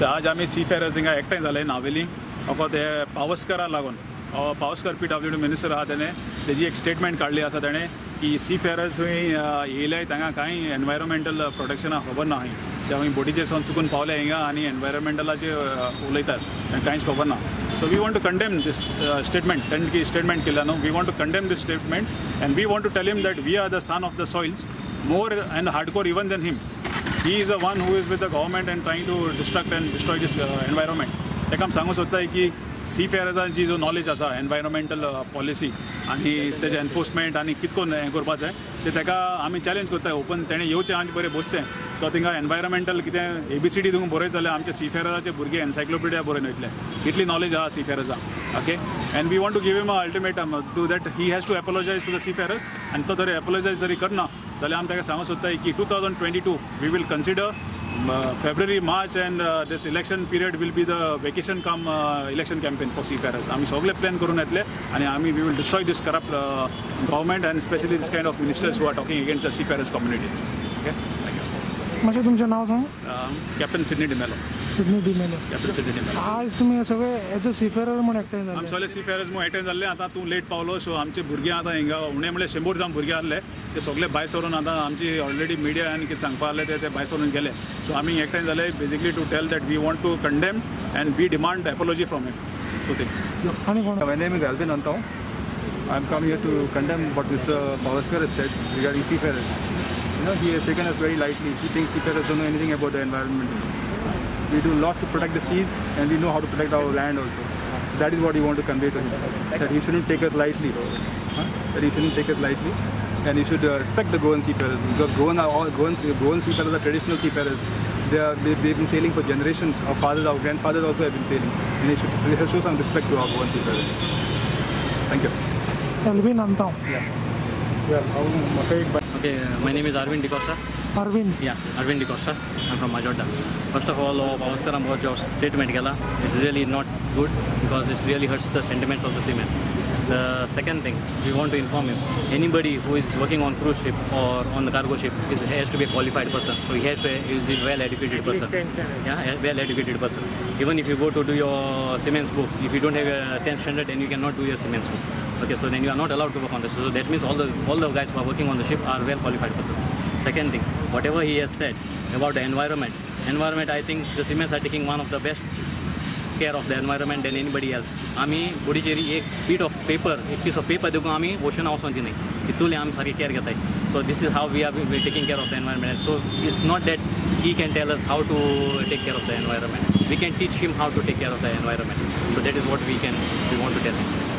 आज आमी सीफेरर्स हिंगा एकठांय जाले नावेली फकत हे पावसकरा लागून पावसकर PWD मिनिस्टर आहा तेणें तेजी एक स्टेटमेंट काडली आसा तेणें की सीफेरर्स थंय येयले तांकां कांय एनवायरमेंटल प्रोटेक्शना खबर ना ते हांवें बोटीचेर सावन चुकून पावले हिंगा आनी एनवायरमेंटलाचे उलयतात कांयच खबर ना. So we want to condemn this statement. Tenki statement killa no. We want to condemn this statement, and we want to tell him that we are the son of the soils, more and hardcore even than him. He is the one who is with the government and trying to destruct and destroy this environment. तेका सांगू सोदताय की सीफेरर्सांची जो knowledge आसा environmental policy आनी तेजे enforcement आनी कितकोन हें करपाचें ते तेका आमी चॅलेंज करताय ओपन तेणें येवचें आनी बरें बसचें तो थिंगा एनवायरमेंटल कितें ABCD तुमकां बरय जाल्यार आमचे सीफेरराचे भुरगे एनसायक्लोपिडिया बरोवन वयतले इतली नॉलेज आहा सीफेरर्सा okay and we want to give him a ultimatum to that he has to apologise to the seafarers आनी तो जर एपोलॉजायज जरी करना जाल्यार आमी ताका सांगू सोदताय की 2022 we will consider February, March and this election period will be the vacation come election campaign for seafarers. आमी सगळे प्लॅन करून येतले आणि आमी we will destroy this corrupt government and especially this kind of ministers who are talking against the seafarers community. Okay? Thank you. मातशें तुमचें नाव सांग. Captain Sidney DeMello. Sydney D'Mello. Captain Sidney DeMello. आज तुम्ही सगळे एज अ सीफेरर म्हणून एकठांय जाले. आमी सगळे सीफेरर्स म्हणून एकठांय जाल्ले आतां तूं लेट पावलो सो आमचे भुरगे आतां हिंगा उणे म्हणल्यार 100 जावन भुरगे आसले ते सगळे भायर सरून आतां आमची ऑलरेडी मिडिया आनी कितें सांगपा आसले ते भायर सरून गेले सो आमी एकठांय जाले basically to tell that we want to condemn and we demand apology from him two things. आणि कोण? My name is Alvin Antau. I am come here to condemn what Mr. Pavaskar has said regarding seafarers. You know, he has taken us very lightly. He thinks seafarers don't know anything about the environment. We do a lot to protect the seas, and we know how to protect our land also. That is what we want to convey to him. That he shouldn't take us lightly. That he shouldn't take us lightly, and he should respect the Goan seafarers because Goan seafarers are traditional seafarers. They've been sailing for generations. Our fathers, our grandfathers also have been sailing, and he should show some respect to our Goan seafarers. Thank you. Alvin Antau. Okay, my name is Arvind DeCosta. Arvind. Yeah, Arvind DeCosta. I'm from Majorda. First of all, Pavaskar jo statement gala, it's really not good because it really hurts the sentiments of the seamen. The second thing, we want to inform him, anybody who is working on cruise ship or on the cargo ship has to be a qualified person. So he has to be a well-educated person. Yeah, a well-educated person. Even if you go to do your Siemens book, if you don't have a 10th standard, then you cannot do your Siemens book. Okay, so then you are not allowed to work on this. So that means all the guys who are working on the ship are well-qualified person. Second thing, whatever he has said about the environment, I think the Siemens are taking one of the best care of the environment than anybody else. आमी बोडीचेरी एक piece of paper देखून आमी ocean वचोंची न्ही तितूंतली आमी सारकी care घेताय. So this is how we are taking care of the environment. So it's not that he can tell us how to take care of the environment. We can teach him how to take care of the environment. So that is what we want to tell him.